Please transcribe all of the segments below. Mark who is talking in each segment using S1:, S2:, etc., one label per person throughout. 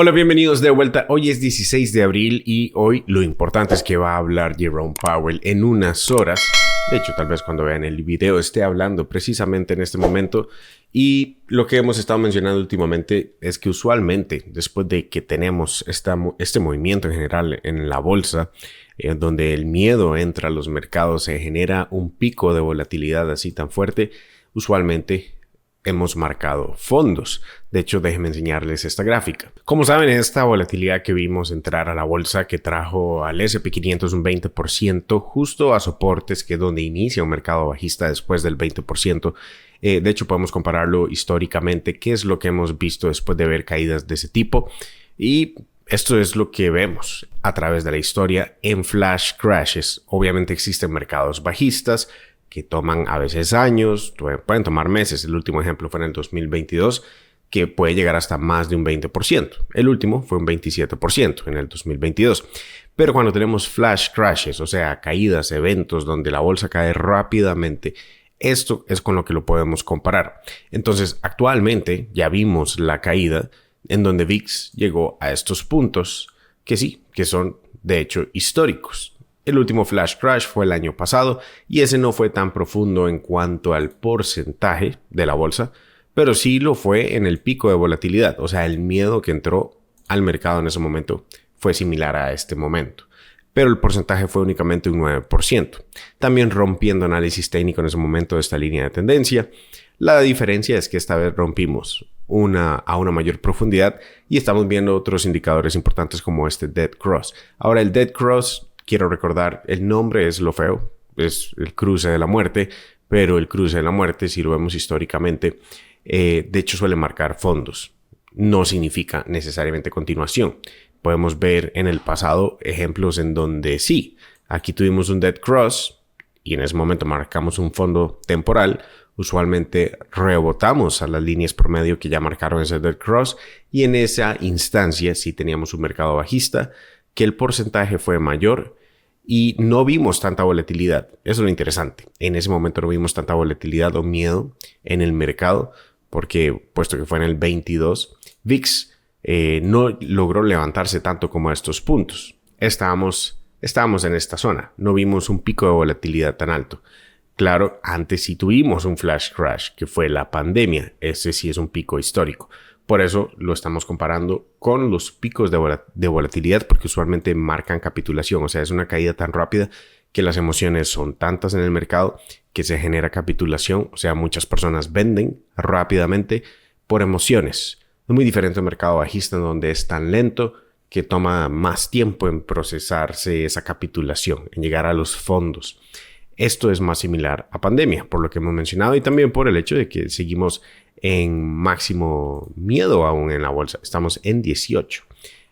S1: Hola, bienvenidos de vuelta. Hoy es 16 de abril y hoy lo importante es que va a hablar Jerome Powell en unas horas. De hecho, tal vez cuando vean el video esté hablando precisamente en este momento. Y lo que hemos estado mencionando últimamente es que usualmente, después de que tenemos este movimiento en general en la bolsa, donde el miedo entra a los mercados, se genera un pico de volatilidad así tan fuerte, usualmente hemos marcado fondos. De hecho, déjenme enseñarles esta gráfica. Como saben, esta volatilidad que vimos entrar a la bolsa que trajo al S&P 500 un 20% justo a soportes, que es donde inicia un mercado bajista después del 20%. De hecho, podemos compararlo históricamente, qué es lo que hemos visto después de ver caídas de ese tipo. Y esto es lo que vemos a través de la historia en flash crashes. Obviamente existen mercados bajistas que toman a veces años, pueden tomar meses. El último ejemplo fue en el 2022, que puede llegar hasta más de un 20%. El último fue un 27% en el 2022. Pero cuando tenemos flash crashes, o sea, caídas, eventos donde la bolsa cae rápidamente, esto es con lo que lo podemos comparar. Entonces, actualmente ya vimos la caída en donde VIX llegó a estos puntos que sí, que son de hecho históricos. El último flash crash fue el año pasado y ese no fue tan profundo en cuanto al porcentaje de la bolsa, pero sí lo fue en el pico de volatilidad. O sea, el miedo que entró al mercado en ese momento fue similar a este momento, pero el porcentaje fue únicamente un 9%. También rompiendo análisis técnico en ese momento de esta línea de tendencia. La diferencia es que esta vez rompimos a una mayor profundidad y estamos viendo otros indicadores importantes como este Dead Cross. Ahora, el Dead Cross, quiero recordar, el nombre es lo feo, es el cruce de la muerte, pero el cruce de la muerte, si lo vemos históricamente, de hecho suele marcar fondos. No significa necesariamente continuación. Podemos ver en el pasado ejemplos en donde sí, aquí tuvimos un Dead Cross y en ese momento marcamos un fondo temporal. Usualmente rebotamos a las líneas promedio que ya marcaron ese Dead Cross y en esa instancia sí teníamos un mercado bajista, que el porcentaje fue mayor y no vimos tanta volatilidad. Eso es lo interesante. En ese momento no vimos tanta volatilidad o miedo en el mercado porque, puesto que fue en el 22, VIX no logró levantarse tanto como a estos puntos. Estábamos en esta zona. No vimos un pico de volatilidad tan alto. Claro, antes sí tuvimos un flash crash, que fue la pandemia. Ese sí es un pico histórico. Por eso lo estamos comparando con los picos de volatilidad, porque usualmente marcan capitulación. O sea, es una caída tan rápida que las emociones son tantas en el mercado que se genera capitulación. O sea, muchas personas venden rápidamente por emociones. Es muy diferente a un mercado bajista en donde es tan lento que toma más tiempo en procesarse esa capitulación, en llegar a los fondos. Esto es más similar a pandemia, por lo que hemos mencionado y también por el hecho de que seguimos en máximo miedo aún en la bolsa. Estamos en 18.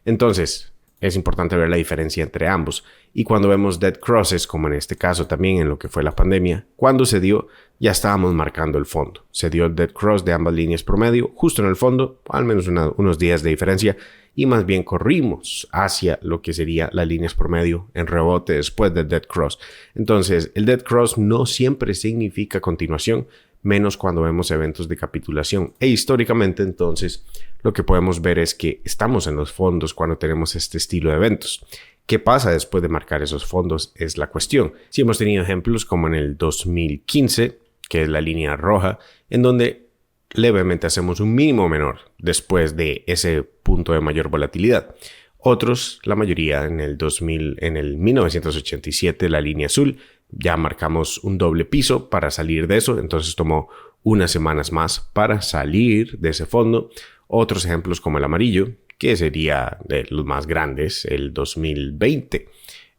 S1: Entonces, es importante ver la diferencia entre ambos. Y cuando vemos dead crosses, como en este caso también en lo que fue la pandemia, cuando se dio, ya estábamos marcando el fondo. Se dio el dead cross de ambas líneas promedio, justo en el fondo, al menos unos días de diferencia, y más bien corrimos hacia lo que sería las líneas promedio en rebote después del dead cross. Entonces, el dead cross no siempre significa continuación, menos cuando vemos eventos de capitulación. E históricamente, entonces, lo que podemos ver es que estamos en los fondos cuando tenemos este estilo de eventos. ¿Qué pasa después de marcar esos fondos? Es la cuestión. Si hemos tenido ejemplos como en el 2015, que es la línea roja, en donde levemente hacemos un mínimo menor después de ese punto de mayor volatilidad. Otros, la mayoría en el 1987, la línea azul, ya marcamos un doble piso para salir de eso, entonces tomó unas semanas más para salir de ese fondo. Otros ejemplos como el amarillo, que sería de los más grandes, el 2020,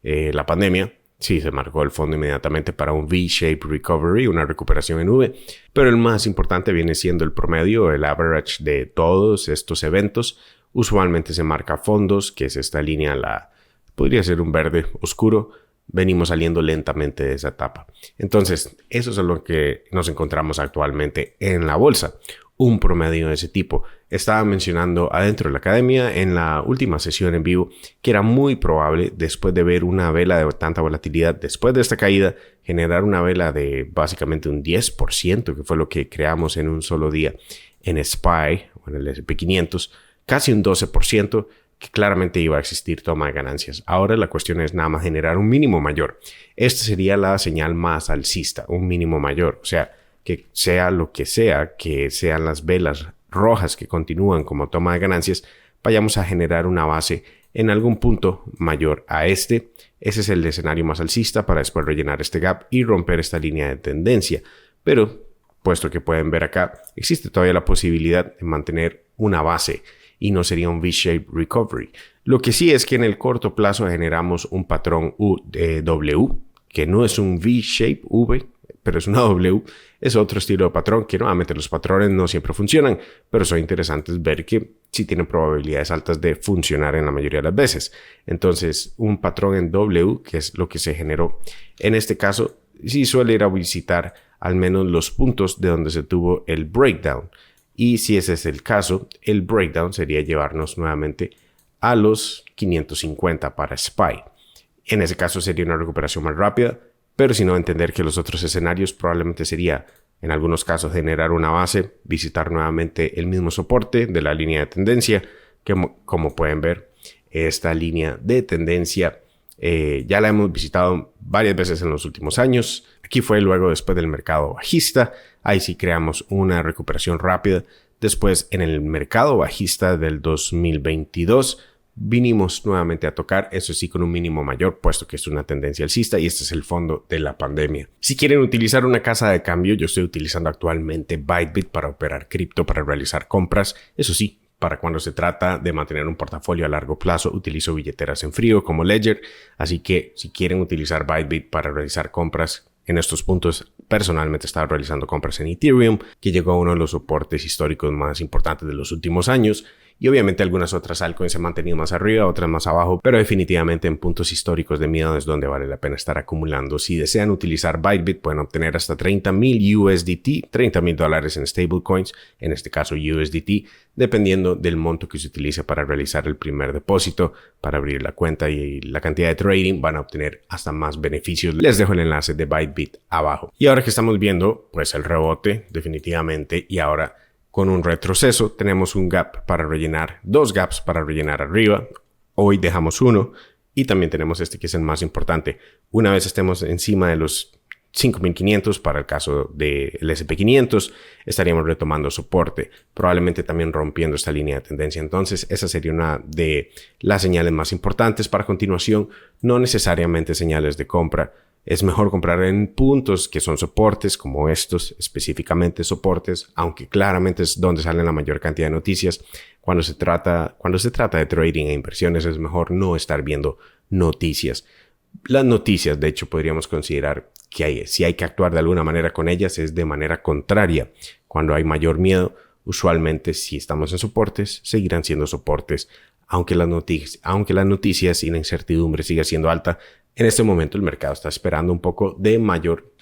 S1: la pandemia. Sí, se marcó el fondo inmediatamente para un V-shape recovery, una recuperación en V, pero el más importante viene siendo el promedio, el average de todos estos eventos. Usualmente se marca fondos, que es esta línea, podría ser un verde oscuro. Venimos saliendo lentamente de esa etapa. Entonces, eso es lo que nos encontramos actualmente en la bolsa. Un promedio de ese tipo. Estaba mencionando adentro de la academia en la última sesión en vivo que era muy probable, después de ver una vela de tanta volatilidad, después de esta caída, generar una vela de básicamente un 10%, que fue lo que creamos en un solo día en SPY o en el S&P 500, casi un 12%, que claramente iba a existir toma de ganancias. Ahora la cuestión es nada más generar un mínimo mayor. Esta sería la señal más alcista, un mínimo mayor. O sea, que sea lo que sea, que sean las velas rojas que continúan como toma de ganancias, vayamos a generar una base en algún punto mayor a este. Ese es el escenario más alcista para después rellenar este gap y romper esta línea de tendencia. Pero, puesto que pueden ver acá, existe todavía la posibilidad de mantener una base y no sería un V-shape recovery. Lo que sí es que en el corto plazo generamos un patrón W, que no es un V-shape V, pero es una W. Es otro estilo de patrón que nuevamente los patrones no siempre funcionan, pero son interesantes ver que sí tienen probabilidades altas de funcionar en la mayoría de las veces. Entonces, un patrón en W, que es lo que se generó en este caso, sí suele ir a visitar al menos los puntos de donde se tuvo el breakdown. Y si ese es el caso, el breakdown sería llevarnos nuevamente a los 550 para SPY. En ese caso sería una recuperación más rápida, pero si no, entender que los otros escenarios probablemente sería, en algunos casos, generar una base, visitar nuevamente el mismo soporte de la línea de tendencia, que como pueden ver, esta línea de tendencia ya la hemos visitado varias veces en los últimos años. Aquí fue luego después del mercado bajista. Ahí sí creamos una recuperación rápida. Después en el mercado bajista del 2022 vinimos nuevamente a tocar, eso sí con un mínimo mayor, puesto que es una tendencia alcista y este es el fondo de la pandemia. Si quieren utilizar una casa de cambio, yo estoy utilizando actualmente Bybit para operar cripto, para realizar compras. Eso sí, para cuando se trata de mantener un portafolio a largo plazo, utilizo billeteras en frío como Ledger. Así que si quieren utilizar Bybit para realizar compras en estos puntos, personalmente estaba realizando compras en Ethereum, que llegó a uno de los soportes históricos más importantes de los últimos años. Y obviamente algunas otras altcoins se han mantenido más arriba, otras más abajo, pero definitivamente en puntos históricos de miedo es donde vale la pena estar acumulando. Si desean utilizar Bybit, pueden obtener hasta 30,000 USDT, $30,000 en stablecoins, en este caso USDT, dependiendo del monto que se utilice para realizar el primer depósito, para abrir la cuenta y la cantidad de trading, van a obtener hasta más beneficios. Les dejo el enlace de Bybit abajo. Y ahora que estamos viendo, pues el rebote definitivamente, y ahora con un retroceso tenemos un gap para rellenar, dos gaps para rellenar arriba. Hoy dejamos uno y también tenemos este que es el más importante. Una vez estemos encima de los 5.500 para el caso del SP500, estaríamos retomando soporte, probablemente también rompiendo esta línea de tendencia. Entonces esa sería una de las señales más importantes para continuación, no necesariamente señales de compra. Es mejor comprar en puntos que son soportes como estos, específicamente soportes, aunque claramente es donde salen la mayor cantidad de noticias. Cuando se trata de trading e inversiones es mejor no estar viendo noticias. Las noticias, de hecho, podríamos considerar que si hay que actuar de alguna manera con ellas es de manera contraria. Cuando hay mayor miedo, usualmente si estamos en soportes, seguirán siendo soportes. Aunque las noticias y la incertidumbre siga siendo alta, en este momento el mercado está esperando un poco de mayor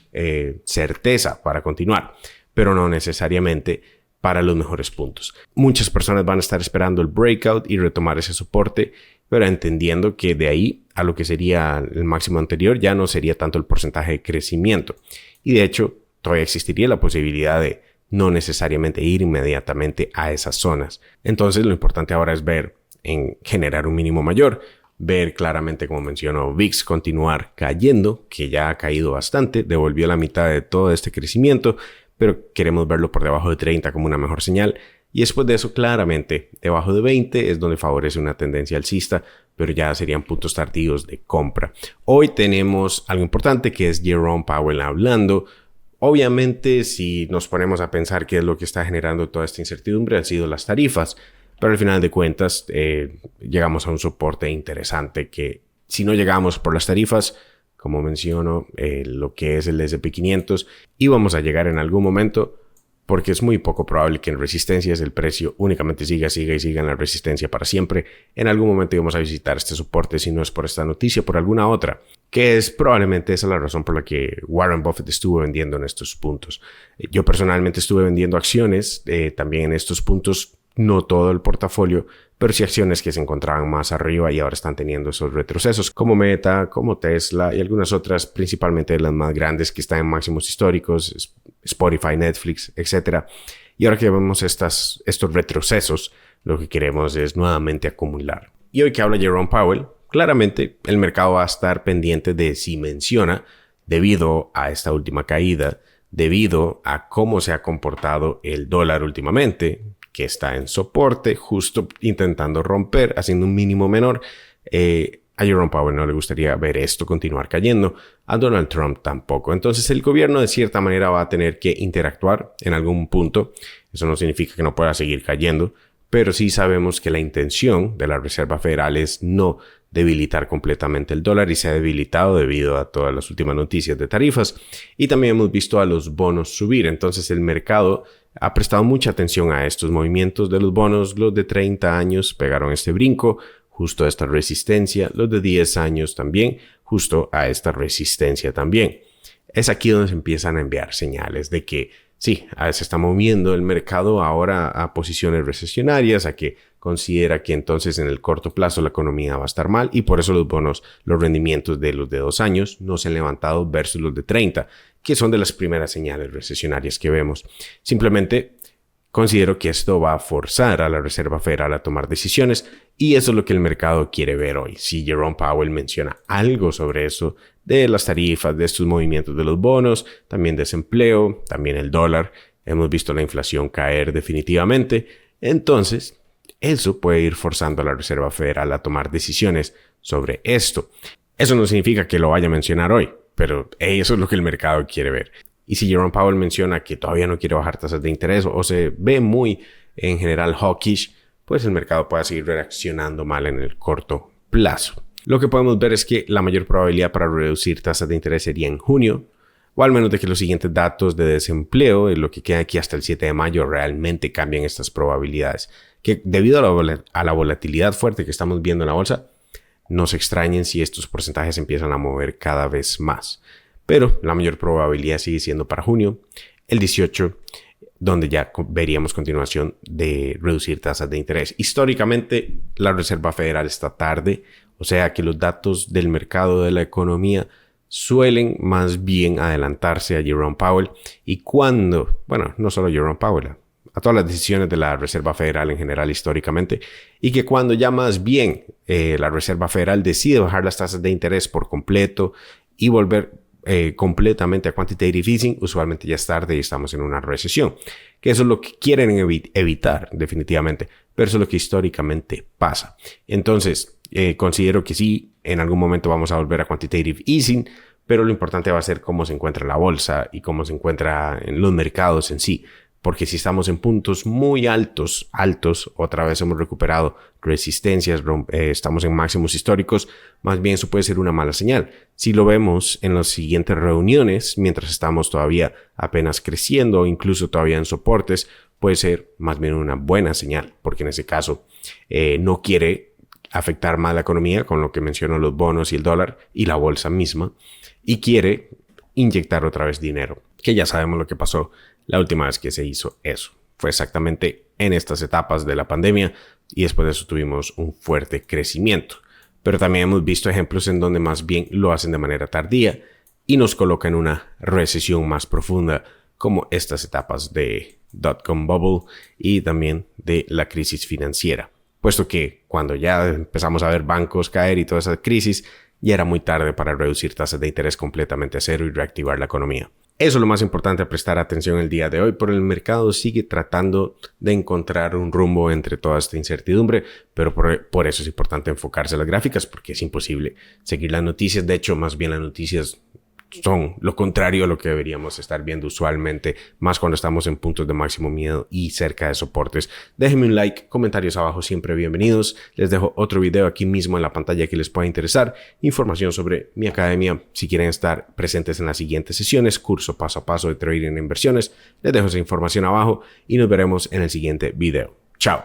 S1: certeza para continuar, pero no necesariamente para los mejores puntos. Muchas personas van a estar esperando el breakout y retomar ese soporte, pero entendiendo que de ahí a lo que sería el máximo anterior ya no sería tanto el porcentaje de crecimiento. Y de hecho, todavía existiría la posibilidad de no necesariamente ir inmediatamente a esas zonas. Entonces, lo importante ahora es ver en generar un mínimo mayor, ver claramente, como mencionó VIX, continuar cayendo, que ya ha caído bastante, devolvió la mitad de todo este crecimiento, pero queremos verlo por debajo de 30 como una mejor señal. Y después de eso, claramente, debajo de 20 es donde favorece una tendencia alcista, pero ya serían puntos tardíos de compra. Hoy tenemos algo importante que es Jerome Powell hablando. Obviamente, si nos ponemos a pensar qué es lo que está generando toda esta incertidumbre, han sido las tarifas. Pero al final de cuentas, llegamos a un soporte interesante que si no llegamos por las tarifas, como menciono, lo que es el SP500, íbamos a llegar en algún momento, porque es muy poco probable que en resistencias el precio únicamente siga en la resistencia para siempre. En algún momento íbamos a visitar este soporte, si no es por esta noticia, por alguna otra, que es probablemente esa la razón por la que Warren Buffett estuvo vendiendo en estos puntos. Yo personalmente estuve vendiendo acciones también en estos puntos. No todo el portafolio, pero sí acciones que se encontraban más arriba y ahora están teniendo esos retrocesos, como Meta, como Tesla y algunas otras, principalmente las más grandes que están en máximos históricos, Spotify, Netflix, etc. Y ahora que vemos estos retrocesos, lo que queremos es nuevamente acumular. Y hoy que habla Jerome Powell, claramente el mercado va a estar pendiente de si menciona, debido a esta última caída, debido a cómo se ha comportado el dólar últimamente, que está en soporte, justo intentando romper, haciendo un mínimo menor. A Jerome Powell no le gustaría ver esto continuar cayendo, a Donald Trump tampoco. Entonces el gobierno de cierta manera va a tener que interactuar en algún punto. Eso no significa que no pueda seguir cayendo, pero sí sabemos que la intención de la Reserva Federal es no debilitar completamente el dólar y se ha debilitado debido a todas las últimas noticias de tarifas, y también hemos visto a los bonos subir. Entonces el mercado ha prestado mucha atención a estos movimientos de los bonos. Los de 30 años pegaron este brinco justo a esta resistencia, los de 10 años también justo a esta resistencia también. Es aquí donde se empiezan a enviar señales de que sí, se está moviendo el mercado ahora a posiciones recesionarias, a que considera que entonces en el corto plazo la economía va a estar mal, y por eso los bonos, los rendimientos de los de 2 años no se han levantado versus los de 30, que son de las primeras señales recesionarias que vemos. Simplemente considero que esto va a forzar a la Reserva Federal a tomar decisiones, y eso es lo que el mercado quiere ver hoy. Si Jerome Powell menciona algo sobre eso, de las tarifas, de estos movimientos de los bonos, también desempleo, también el dólar, hemos visto la inflación caer definitivamente, entonces eso puede ir forzando a la Reserva Federal a tomar decisiones sobre esto. Eso no significa que lo vaya a mencionar hoy, pero eso es lo que el mercado quiere ver. Y si Jerome Powell menciona que todavía no quiere bajar tasas de interés o se ve muy en general hawkish, pues el mercado puede seguir reaccionando mal en el corto plazo. Lo que podemos ver es que la mayor probabilidad para reducir tasas de interés sería en junio, o al menos de que los siguientes datos de desempleo, lo que queda aquí hasta el 7 de mayo, realmente cambien estas probabilidades. Que debido a la volatilidad fuerte que estamos viendo en la bolsa, no se extrañen si estos porcentajes empiezan a mover cada vez más. Pero la mayor probabilidad sigue siendo para junio, el 18, donde ya veríamos continuación de reducir tasas de interés. Históricamente, la Reserva Federal está tarde, o sea que los datos del mercado de la economía suelen más bien adelantarse a Jerome Powell, y cuando, bueno, no solo Jerome Powell, a todas las decisiones de la Reserva Federal en general históricamente, y que cuando ya más bien la Reserva Federal decide bajar las tasas de interés por completo y volver completamente a quantitative easing, usualmente ya es tarde y estamos en una recesión, que eso es lo que quieren evitar definitivamente, pero eso es lo que históricamente pasa. Entonces considero que sí, en algún momento vamos a volver a quantitative easing, pero lo importante va a ser cómo se encuentra la bolsa y cómo se encuentra en los mercados en sí. Porque si estamos en puntos muy altos, otra vez hemos recuperado resistencias, estamos en máximos históricos, más bien eso puede ser una mala señal. Si lo vemos en las siguientes reuniones, mientras estamos todavía apenas creciendo o incluso todavía en soportes, puede ser más bien una buena señal, porque en ese caso no quiere afectar más la economía con lo que menciono los bonos y el dólar y la bolsa misma, y quiere inyectar otra vez dinero, que ya sabemos lo que pasó la última vez que se hizo eso. Fue exactamente en estas etapas de la pandemia y después de eso tuvimos un fuerte crecimiento. Pero también hemos visto ejemplos en donde más bien lo hacen de manera tardía y nos colocan en una recesión más profunda, como estas etapas de dot-com bubble y también de la crisis financiera. Puesto que cuando ya empezamos a ver bancos caer y toda esa crisis, ya era muy tarde para reducir tasas de interés completamente a cero y reactivar la economía. Eso es lo más importante a prestar atención el día de hoy, pero el mercado sigue tratando de encontrar un rumbo entre toda esta incertidumbre, pero por eso es importante enfocarse en las gráficas, porque es imposible seguir las noticias. De hecho, más bien las noticias son lo contrario a lo que deberíamos estar viendo usualmente, más cuando estamos en puntos de máximo miedo y cerca de soportes. Déjenme un like, comentarios abajo siempre bienvenidos. Les dejo otro video aquí mismo en la pantalla que les pueda interesar, información sobre mi academia si quieren estar presentes en las siguientes sesiones, curso paso a paso de trading en inversiones. Les dejo esa información abajo y nos veremos en el siguiente video. Chao.